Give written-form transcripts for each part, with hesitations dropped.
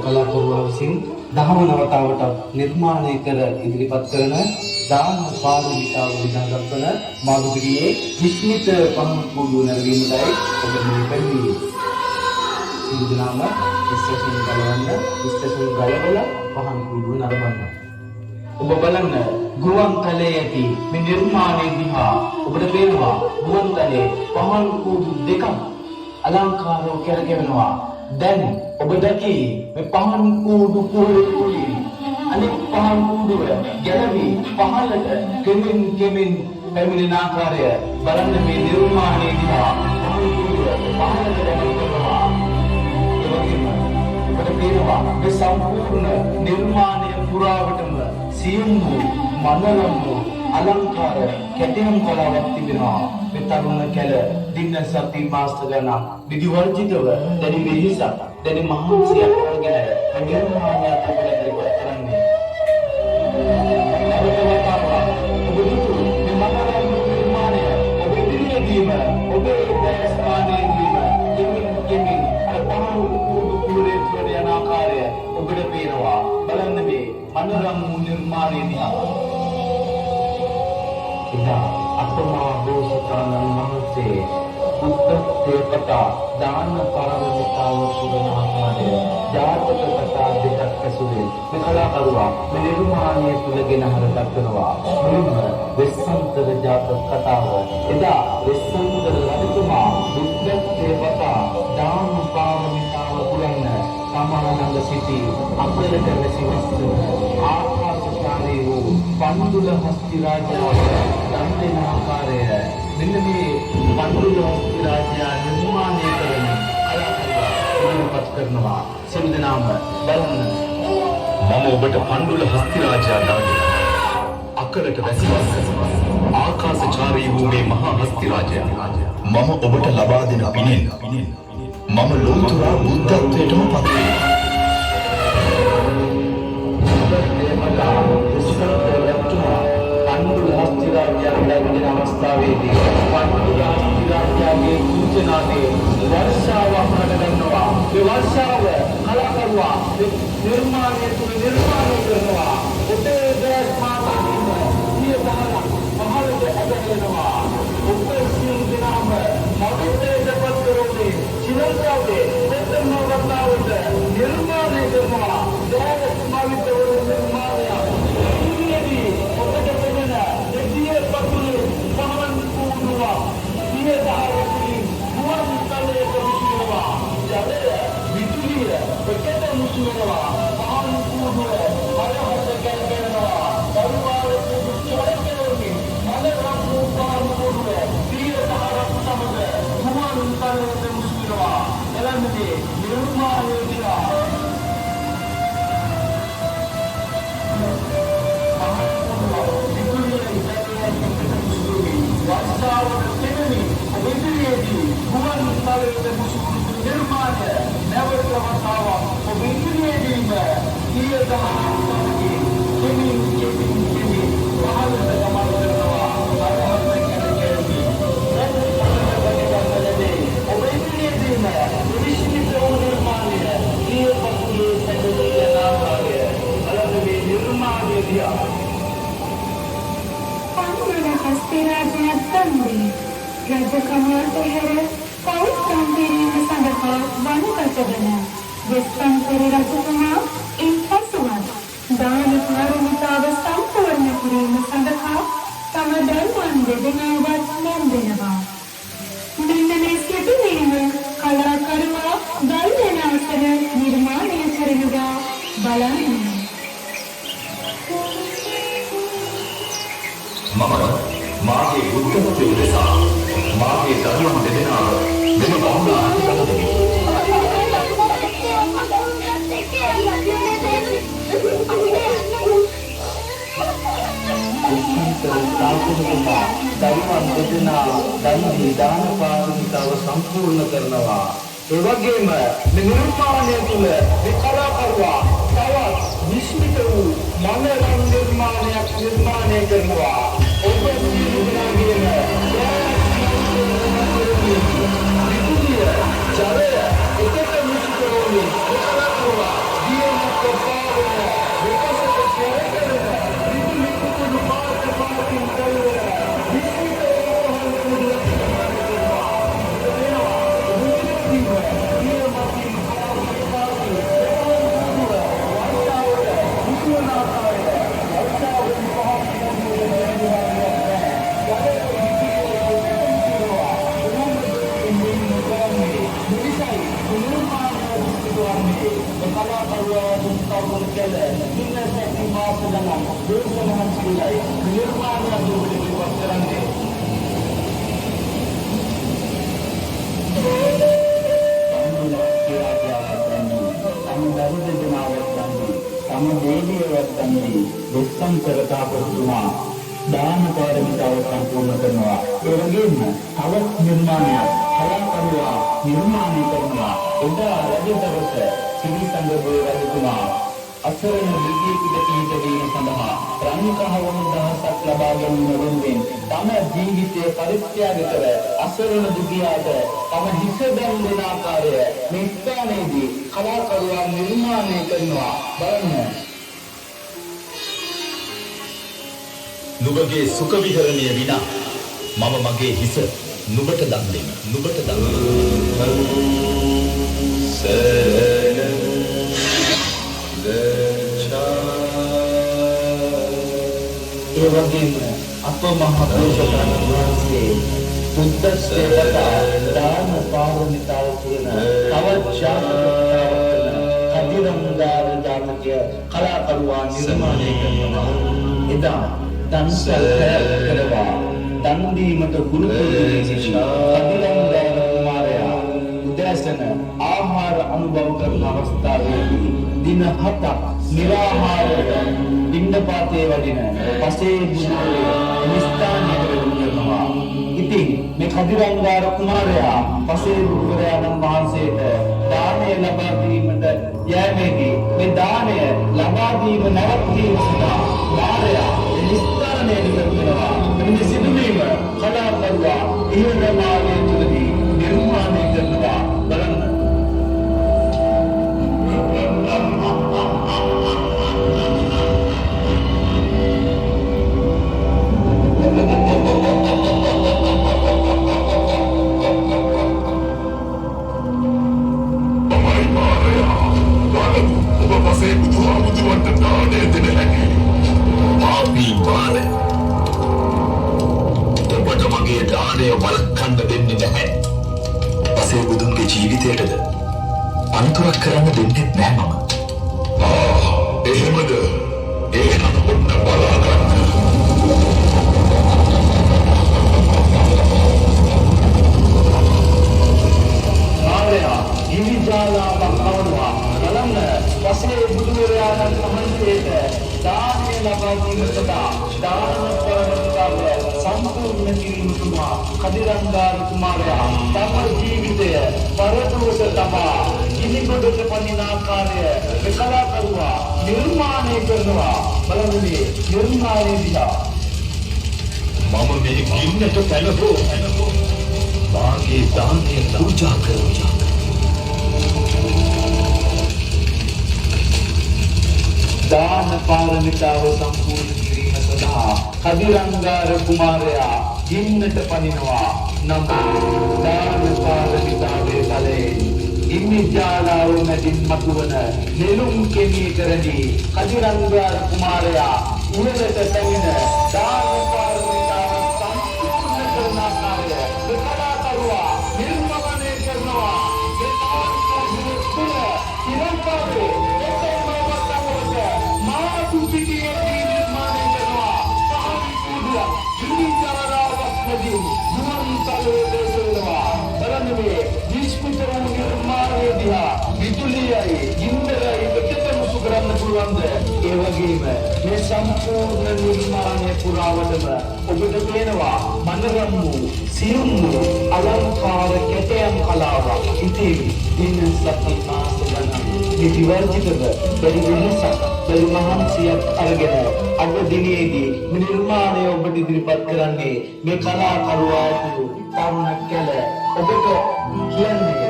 කලාකරුවා විසින් දහම නවතාවට නිර්මාණය කර ඉදිරිපත් කරන දාන පාරමිතාව විඳා දක්වන මාළුපිටියේ විස්මිත පහන් කුඩු නැරඹීමටයි ඔබ මේ පැමිණියේ. සිදු දනාම ස්ටේෂන් ගලවල පහන් කුඩු නරඹන්න. ඔබ බලන්න ගුවන් තලයේ ඇති මේ නිර්මාණය දිහා ඔබට පේනවා ගුවන් තලයේ පහන් කුඩු දෙකක් අලංකාරව කරගෙවනවා. දැන් ඔබ දැකි මේ පහන් කුඩු කුලේ අනෙක් පහන් කුඩුව ගැලවි පහළට කෙමින් පැමිණෙන ආකාරය බලන්න මේ නිර්මාණය දිහා පහන් කුඩුව පහළට දැකගන්නවා. ඒ වගේම ඔබට පේනවා මේ සම්පූර්ණ නිර්මාණය පුරාවටම සියුම් වූ මනරම් වූ අලංකාර කැටයම් කලාවක් තිබෙනවා. මේ තරුණ කැල දින සති මාස ගණන් විදි වර්ජිතව දැඩි වෙහෙසක් දැඩි මහන්සියක් කරගෙන නිර්මාණයක් අපිට කරන්නේ. ඔබේ ස්ථානයේදීම කෙමින් අර පහන් කුඩුවේ යන ආකාරය ඔබට පේනවා. බලන්න මේ මනරම් වූ නිර්මාණය දිහා. ඉතා අතමා බෝසතාණන් වහන්සේ උත්තේ කතා දාන පාරමිතාව පුරන ආකාරය ජාතක කතා දෙකක් ඇසුරේ මේ කලාකරුවා මේ නිර්මාණය තුළගෙන හර දක්වනවා. මුලින්ම වෙස්සන්තර ජාතක කතාව. එදා වෙස්සන්තර රජතුමා උත්තේ කතා දාන පාරමිතාව පුරන්න සමානංග සිටි අපලක වැසිවස්තු ආකාශචාරී වූ පන්දුල හස්ති රාජාව දන් දෙන ආකාරය මෙන්න මේ පන්දුල හස්ති රාජයා නිර්මාණය කරන කලාකරුවා කරනවා. සියලු දෙනාම බලන්න. මම ඔබට පන්දුල හස්ති රාජයා දන් දෙනවා. අකලට වැසිවස්තු ආකාශචාරී වූ මේ මහා හස්ති රාජයා මම ඔබට ලබා දෙන පිනෙන් මම ලෝතුරා බුද්ධත්වයටම පත් වෙනවා. පන්දුල හස්ති රාජයා ලැබෙන අවස්ථාවේදී පන්දුල හස්ති රාජයාගේ සූචනාවේ වර්ෂාවක් හටගන්නවා. මේ වර්ෂාව කලාකරුවා නිර්මාණය කරනවා. ඔබේ දැස් මාතෘකාව සිය දහන පහළට ඇදගෙනවා. ඔබ සියලු දෙනාම මගේ දපත් කරෝනේ චිරන්තයේ දෙතම වතාවට නිර්මාණය කරනවා. දැස් මාවිතවරු නිර්මාණය ඉන්නේ ඔබට වෙන දෙවිය පතුලේ පහන් කුඩුවා සිය දහවකින් ගුවන් තලයේ කොමිසුනවා. ජලය විදුලිය ප්‍රකේත මුසුනවා. පහන් කුඩුව බලහත් කරගෙනවා. පරිවාරයේ චොරකෙරෝනේ මනරම් වූ පහන් කුඩුව සිය දහවක් සමග ගුවන් තලයේ මුසුනවා. එළඹේ නිර්මාණය දිහා වර්ෂාවට කෙරෙහි ඔබින්ද්‍රියේදී ගුවන් තලයේ මුසුකුරු නිර්මාණය නැවත වතාවක් ඔබින්ද්‍රියේදීම සිය දහවකගේ කෙමින් පහළට ගමන් කරනවා. ඔබින්ද්‍රියේදීම විශ්මිත වූ නිර්මාණය සිය පතුලේ සැදෙන ආකාරය බලන්නේ නිර්මාණය දිහා हस्ती राजा तंबी राजकमल तेहर कौन संपीरी संगता वन कचगना विस्पंतरी राजकुमार इन फसुवन दान पारमिताव संपूर्ण पुरीम संगता तम धर्मन देनावत नंदनवा निंदने स्थितिमेव कलाकरुवा दल देनावसर निर्माणය කරනවා බලන්න. මම මාගේ බුද්ධත්වය උදෙසා මාගේ දරුවන් දෙදෙනාව මෙම බෞද්ධ ආශිර්වාදෙමි. දරුවන් දෙදෙනා දන් දාන පාරමිතාව සම්පූර්ණ කරනවා. ඒ වගේම මේ නිර්මාණය තුළ මේ කලාකරුවා තවත් විශ්මිත වූ මනරම් නිර්මාණයක් නිර්මාණය කරනවා. ඔබ සිදුවනගේම ජලය එකට මුසුකරෝනේ කලාකරුවා නම් දේශනා සිදුලයි නිර්මාණය දුබලේ ඉවත් කරන්නේ. තම දේවියවත්න්නේ දෙස්සම් කරතාපතුමා දාන පාරමිතාව සම්පූර්ණ කරනවා. ඒ වගේම තවත් නිර්මාණයක් කලාකරුවා නිර්මාණය කරනවා. එදා රජදවස සිරිසංගබේ රජතුමා අසරණ දිවියෙකුට පිහිටවීම සඳහා රන්කහවණු දහසක් ලබා ගැනීම වෙනුවෙන් තම ජීවිතය පරිත්‍යාග කර අසරණ දුගියාට තම හිස දැන් දෙන ආකාරය මේ ස්ථානයේදී කලාකරුවා නිර්මාණය කරනවා. බලන්න. නුඹගේ සුඛ විහරණය විනා මම මගේ හිස නුඹට දන් දෙමි. නුඹට දන් ඒ වගේම අප මහ පුරුෂයන් වහන්සේ බුද්ධ සේවකා දාන පාරමිතාව පුරන තවත් කදිරම්දාර ජාතකය කලාකරුවා නිර්මාණය කරනවා. එදා දන්සල් කරනවා දන් දීමට ගුරු කදිරම්දාර කුමාරයා උදෑසන ආහාර අනුභව කරන අවස්ථාවේදී දින 7ක් නිරාහාරව පිණ්ඩපාතේ වඩින පසේ බුදුරේ ස්ථානයකට කරනවා. ඉතින් මේ කදිරංගාර කුමාරයා පසේ බුදුරයාණන් වහන්සේට දානය ලබා දීමට යෑමේදී මේ දානය ලබා දීම නැවතීම සඳහා මාරයා ස්ථානයට කරනවා. මේ සිදුවීම කලාකරුවා ඉහළ මාර්ගය තුළදී නිර්මාණය කරනවා. බලන්න. බුදුන්ගේ ජීවිතයටද අනුතරක් කරන්න දෙන්නේ නැහැ මම. එහෙමද? එහෙනම් ඔන්න බලාගන්න. ආරයා ජීවිතාලාවක් අවනවා. බලන්න පසේ බුදුරයාණන් වහන්සේට දානය ලබා දීමට දාන පරමිතාව සම්පූර්ණ කිරීම තුමා කදිරංගාර කුමාරයා තම ජීවිතය පරදෝෂ තබා ඉනිකොඩට පනින ආකාරය කලාකරුවා නිර්මාණය කරනවා. බලන්න මේ නිර්මාණය දිහා. මම මේ ගින්නට පැනපෝ වාගේ දානය පූජා කරනවා. දාන පාරමිතාව සම්පූර්ණ කිරීම සඳහා කදිරංගාර කුමාරයා ගින්නට පනිනවා. නම් දාන පාරමිතාවේ ඵලයෙන් ඉම්මිජාලාව මැදින් මතුවන නෙළුම් කෙමී කරදී කදිරංගාර කුමාරයා උරලට පැමිණ දාන පාරමිතාව සම්පූර්ණ කරන ආකාරය කලාකරුවා නිර්මාණය කරනවා. ඒ ආකාරයේ තුල ඉරන්කාවේ ඒ වගේම මේ සම්පූර්ණ නිර්මාණය පුරාවටම ඔබට පේනවා මනරම් වූ සියුම් වූ අලංකාර කැටයම් කලාවක්. ඉතින් දින සති මාස ගණන් විවර්ජිතව බැරි වෙනසක් බැරි මහන්සියක් අරගෙන අද දිනේදී නිර්මාණය ඔබට ඉදිරිපත් කරන්නේ මේ කලාකරුවා වූ තරුණ කැල. ඔබට කියන්නේ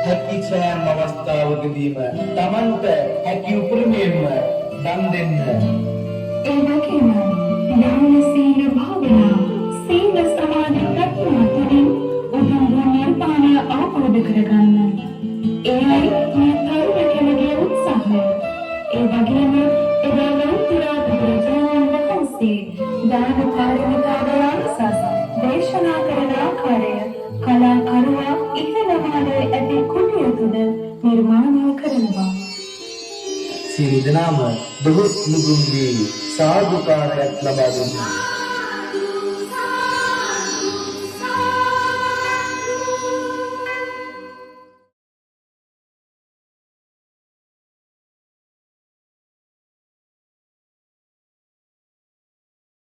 හැකි සෑම අවස්ථාවකදීම Tamanට හැකි උපරිමයෙන්ම දන් දෙන්න. ඒ වගේම දාන සීල භාවනා සීල සමාධි ප්‍රඥා තුළින් උතුම් නිර්වාණය අවබෝධ කරගන්න. ඒයි මේ තරුණ කෙනෙකුගේ උත්සාහය. ඒ වගේම එදා පුරා බුදුරජාණන් වහන්සේ දාන පාරමිතාව අනුසස් දේශනා කරන ආකාරය කලාකරුවා ඉහළමාලේ ඇති කුටිය තුළ නිර්මාණය කරනවා. සියලු දෙනා දෙනාම දොහොත් මුදුන්දී සාදුකාරයක් ලබා දෙනවා.